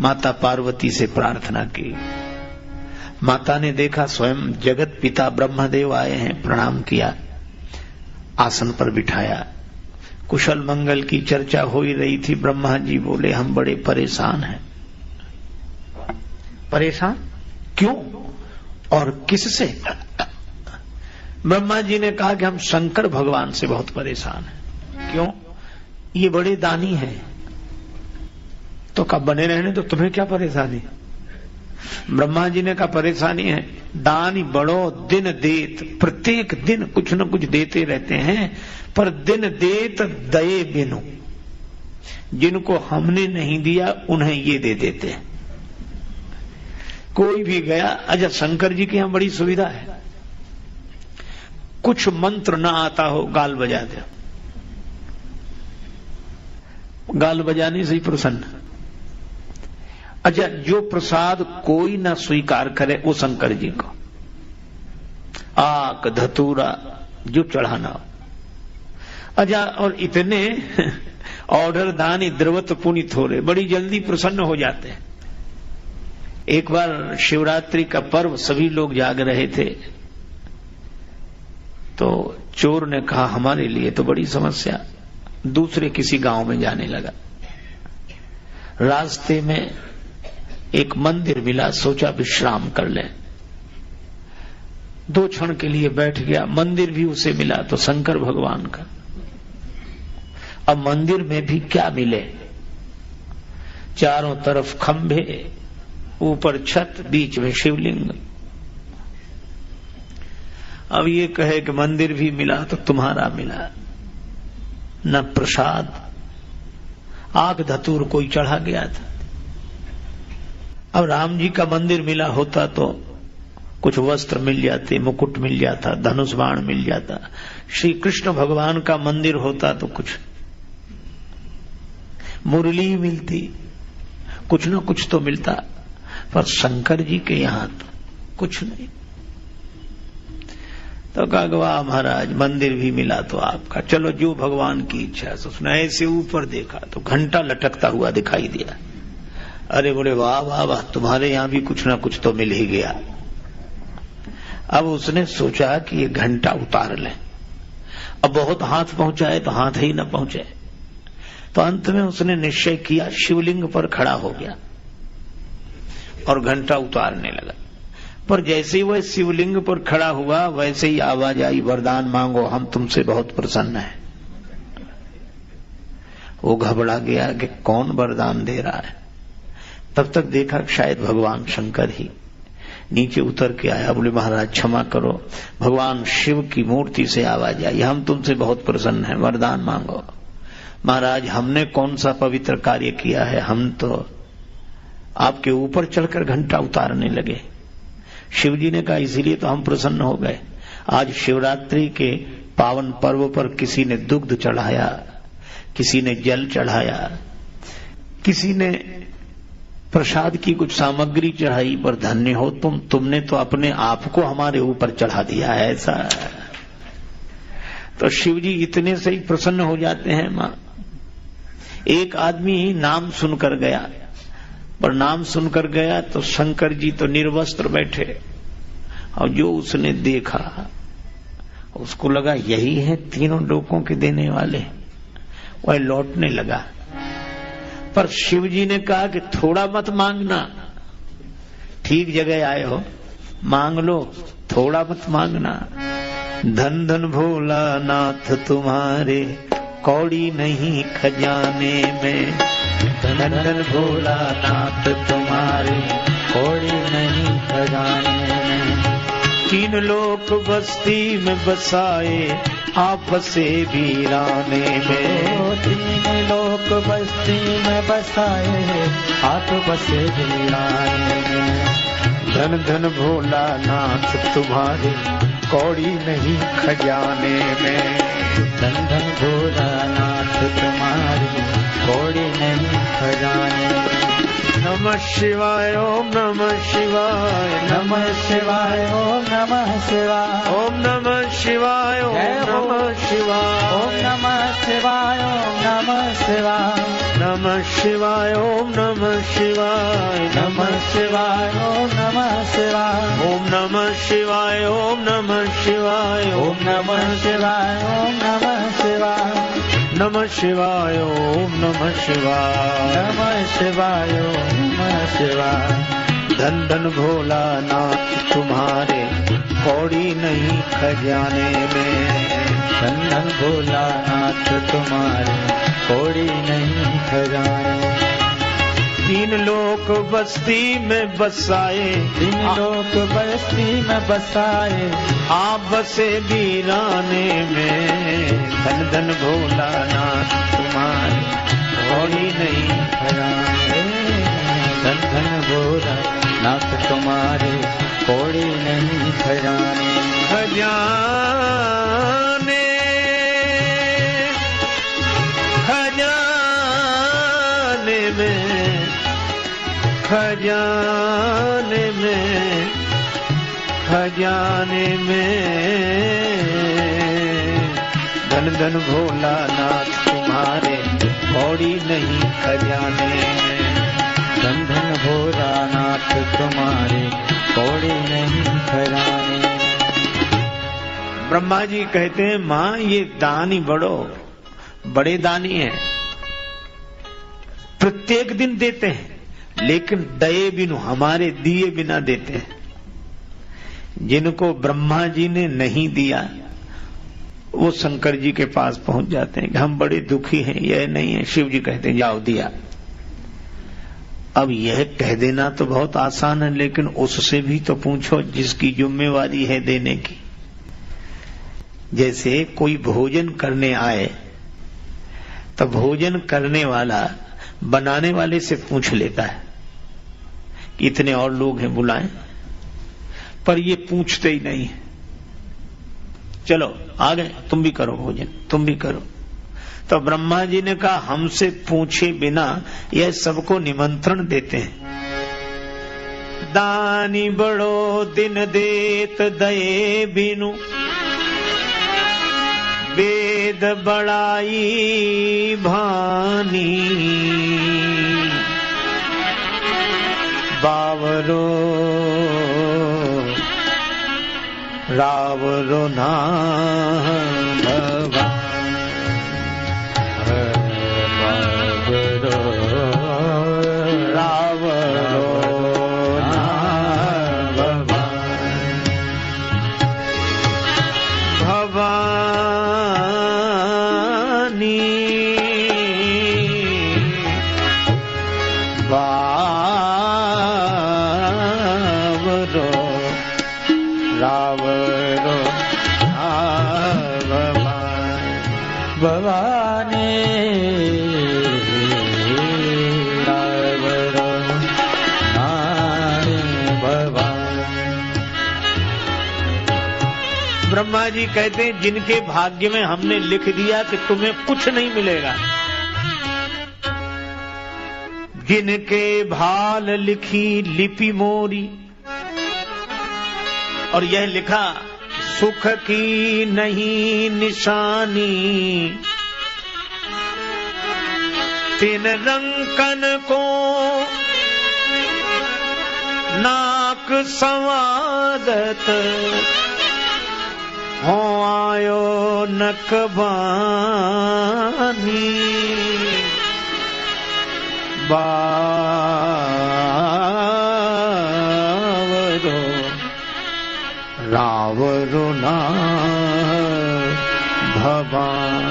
माता पार्वती से प्रार्थना की। माता ने देखा स्वयं जगत पिता ब्रह्मदेव आए हैं, प्रणाम किया, आसन पर बिठाया। कुशल मंगल की चर्चा हो ही रही थी। ब्रह्मा जी बोले, हम बड़े परेशान हैं। परेशान क्यों और किससे? ब्रह्मा जी ने कहा कि हम शंकर भगवान से बहुत परेशान हैं। क्यों? ये बड़े दानी हैं। तो कब बने रहने तो तुम्हें क्या परेशानी? ब्रह्मा जी ने कहा परेशानी है, दानी बड़ो दिन देत, प्रत्येक दिन कुछ न कुछ देते रहते हैं, पर दिन देत दये बिनु, जिनको हमने नहीं दिया उन्हें ये दे देते हैं। कोई भी गया, अच्छा शंकर जी की यहां बड़ी सुविधा है, कुछ मंत्र ना आता हो गाल बजा दे, गाल बजाने से ही प्रसन्न। अच्छा जो प्रसाद कोई ना स्वीकार करे वो शंकर जी को, आक धतूरा जो चढ़ाना हो। अच्छा और इतने ऑर्डर दानी द्रवत पुनित हो रहे, बड़ी जल्दी प्रसन्न हो जाते हैं। एक बार शिवरात्रि का पर्व, सभी लोग जाग रहे थे, तो चोर ने कहा हमारे लिए तो बड़ी समस्या, दूसरे किसी गांव में जाने लगा। रास्ते में एक मंदिर मिला, सोचा विश्राम कर ले, 2 क्षण के लिए बैठ गया। मंदिर भी उसे मिला तो शंकर भगवान का। अब मंदिर में भी क्या मिले, चारों तरफ खंभे, ऊपर छत, बीच में शिवलिंग। अब ये कहे कि मंदिर भी मिला तो तुम्हारा मिला, न प्रसाद, आग धतूर कोई चढ़ा गया था। अब राम जी का मंदिर मिला होता तो कुछ वस्त्र मिल जाते, मुकुट मिल जाता, धनुष बाण मिल जाता। श्री कृष्ण भगवान का मंदिर होता तो कुछ मुरली मिलती, कुछ न कुछ तो मिलता, पर शंकर जी के यहां तो कुछ नहीं। तो कहा वाह महाराज, मंदिर भी मिला तो आपका, चलो जो भगवान की इच्छा है। उसने ऐसे ऊपर देखा तो घंटा लटकता हुआ दिखाई दिया। अरे बोले वाह वाह वाह, तुम्हारे यहां भी कुछ ना कुछ तो मिल ही गया। अब उसने सोचा कि ये घंटा उतार लें, अब बहुत हाथ पहुंचाए तो हाथ ही न पहुंचे, तो अंत में उसने निश्चय किया, शिवलिंग पर खड़ा हो गया और घंटा उतारने लगा। पर जैसे ही वह शिवलिंग पर खड़ा हुआ वैसे ही आवाज आई, वरदान मांगो, हम तुमसे बहुत प्रसन्न हैं। वो घबरा गया कि कौन वरदान दे रहा है। तब तक देखा शायद भगवान शंकर ही। नीचे उतर के आया, बोले महाराज क्षमा करो, भगवान शिव की मूर्ति से आवाज आई, हम तुमसे बहुत प्रसन्न हैं, वरदान मांगो। महाराज हमने कौन सा पवित्र कार्य किया है, हम तो आपके ऊपर चढ़कर घंटा उतारने लगे। शिव जी ने कहा इसीलिए तो हम प्रसन्न हो गए। आज शिवरात्रि के पावन पर्व पर किसी ने दुग्ध चढ़ाया, किसी ने जल चढ़ाया, किसी ने प्रसाद की कुछ सामग्री चढ़ाई, पर धन्य हो तुमने तो अपने आप को हमारे ऊपर चढ़ा दिया है। ऐसा तो शिव जी इतने से ही प्रसन्न हो जाते हैं। मां, एक आदमी ही नाम सुनकर गया, पर नाम सुनकर गया तो शंकर जी तो निर्वस्त्र बैठे, और जो उसने देखा उसको लगा यही है तीनों लोगों के देने वाले। वह लौटने लगा, पर शिव जी ने कहा कि थोड़ा मत मांगना, ठीक जगह आए हो, मांग लो, थोड़ा मत मांगना। धन धन भोला नाथ तुम्हारे, कौड़ी नहीं खजाने में। धन धन भोला नाथ तुम्हारे, कौड़ी नहीं खजाने में। 3 लोक बस्ती में बसाए, आप बसे वीराने में। 3 लोक बस्ती में बसाए, आप बसे वीराने में। धन धन भोला नाथ तुम्हारे, कौड़ी नहीं खजाने में। धन धन भोला नाथ तुम्हारे, कौड़ी नहीं खजाने में। न नमः शिवाय ओम नमः शिवाय नमः शिवाय ओम नमः शिवाय ओम नमः शिवाय ओम नमः शिवाय ओम नमः शिवाय ओम नमः शिवाय नमः शिवाय ओम नमः शिवाय नमः शिवाय ओम नमः शिवाय ओम नमः शिवाय ओम नमः शिवाय ओम नमः शिवाय ओम नमः शिवाय नमः शिवाय ओम नमः शिवाय नमः शिवाय ओम नमः शिवाय धन धन भोलानाथ तुम्हारे कौड़ी नहीं खजाने में धन धन भोलानाथ तुम्हारे कौड़ी नहीं खजाने तीन लोक बस्ती में बसाए तीन लोक बस्ती में बसाए आप बसे वीराने में धन धन भोलानाथ तुम्हारे कौड़ी नहीं खजाने धन धन भोलानाथ तुम्हारे कौड़ी नहीं खजाने खजाने खजाने में खजाने में खजाने में धन धन भोलानाथ तुम्हारे कौड़ी नहीं खजाने में धन धन भोलानाथ तुम्हारे कौड़ी नहीं खजाने ब्रह्मा जी कहते हैं माँ ये दानी बड़े दानी हैं, प्रत्येक दिन देते हैं लेकिन दये बिनु हमारे दिए बिना देते हैं। जिनको ब्रह्मा जी ने नहीं दिया वो शंकर जी के पास पहुंच जाते हैं कि हम बड़े दुखी हैं, यह नहीं है। शिव जी कहते हैं जाओ दिया। अब यह कह देना तो बहुत आसान है, लेकिन उससे भी तो पूछो जिसकी जिम्मेवारी है देने की। जैसे कोई भोजन करने आए तो भोजन करने वाला बनाने वाले से पूछ लेता है कि इतने और लोग हैं बुलाएं, पर ये पूछते ही नहीं है। चलो आ गए, तुम भी करो भोजन, तुम भी करो। तो ब्रह्मा जी ने कहा हमसे पूछे बिना यह सबको निमंत्रण देते हैं। दानी बड़ो दिन देत दये बिनु वेद बड़ाई भानी बावरो रावरो ना ब्रह्मा जी कहते हैं जिनके भाग्य में हमने लिख दिया कि तुम्हें कुछ नहीं मिलेगा, जिनके भाल लिखी लिपि मोरी, और यह लिखा सुख की नहीं निशानी, तिन रंकन को नाक संवादत हो आयो नकबानी, बावरो रावरो ना भवान।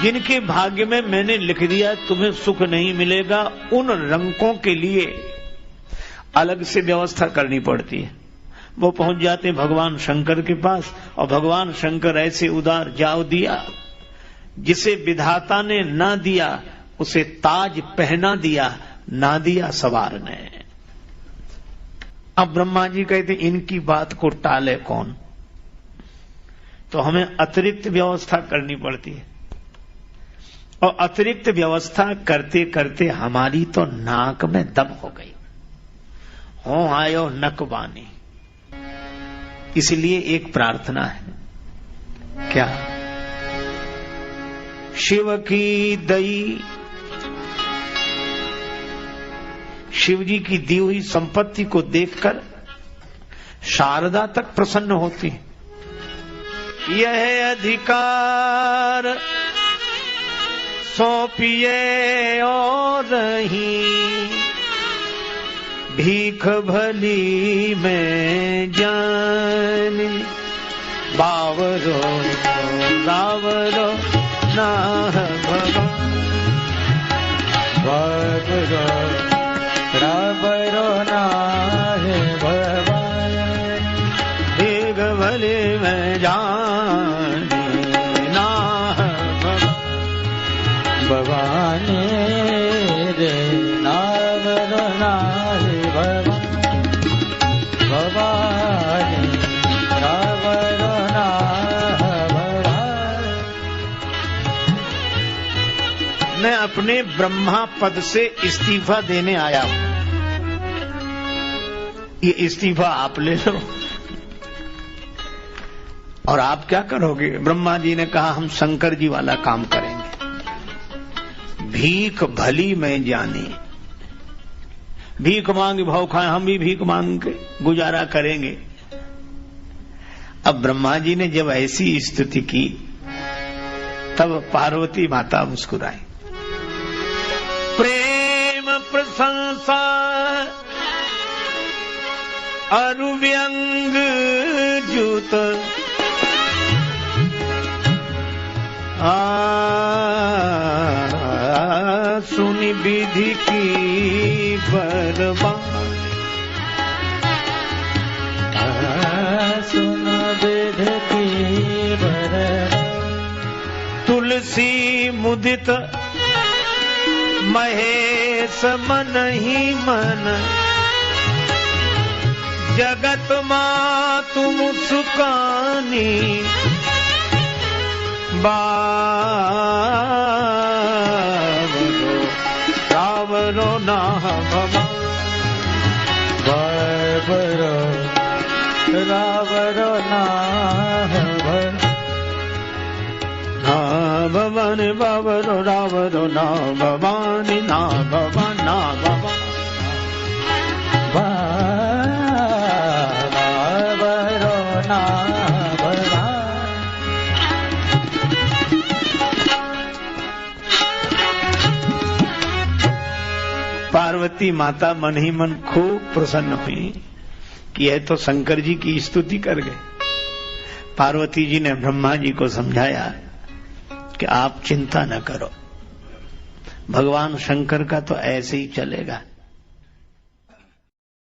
जिनके भाग्य में मैंने लिख दिया तुम्हें सुख नहीं मिलेगा, उन रंकों के लिए अलग से व्यवस्था करनी पड़ती है। वो पहुंच जाते हैं भगवान शंकर के पास, और भगवान शंकर ऐसे उदार जाओ दिया, जिसे विधाता ने ना दिया उसे ताज पहना दिया, ना दिया सवार ने। अब ब्रह्मा जी कहते इनकी बात को टाले कौन, तो हमें अतिरिक्त व्यवस्था करनी पड़ती है। और अतिरिक्त व्यवस्था करते करते हमारी तो नाक में दम हो गई। हो आयो नकबानी। इसलिए एक प्रार्थना है, क्या? शिव की दई, शिव जी की दी हुई संपत्ति को देखकर शारदा तक प्रसन्न होती है। यह अधिकार सौंपिए और रही, भीख भली में जाने, बावरो रावरो ना भगवान, बावरो रावरो ना है भगवान, भीख भली में जाने ना भगवान रे, नावरो ना है भगवान, भगवान रावरो ना है भगवान। मैं अपने ब्रह्मा पद से इस्तीफा देने आया हूं, ये इस्तीफा आप ले लो। और आप क्या करोगे? ब्रह्मा जी ने कहा हम शंकर जी वाला काम करेंगे। भीख भली में जानी, भीख मांग भाव खाए, हम भी भीख मांग के गुजारा करेंगे। अब ब्रह्मा जी ने जब ऐसी स्तुति की तब पार्वती माता मुस्कुराई। प्रेम प्रशंसा अरु व्यंग जूत, सुनी विधि की बरबाद, सुन विधि की बरबाद। तुलसी मुदित महेश मन ही मन, जगत मां तुम सुकानी, बावरो रावरो ना भगवान, बावरो रावरो ना भगवान, बावरो रावरो ना भगवान, ना भगवान, ना भगवान, बावरो ना भगवान। पार्वती माता मन ही मन खूब प्रसन्न हुई कि यह तो शंकर जी की स्तुति कर गए। पार्वती जी ने ब्रह्मा जी को समझाया कि आप चिंता न करो, भगवान शंकर का तो ऐसे ही चलेगा।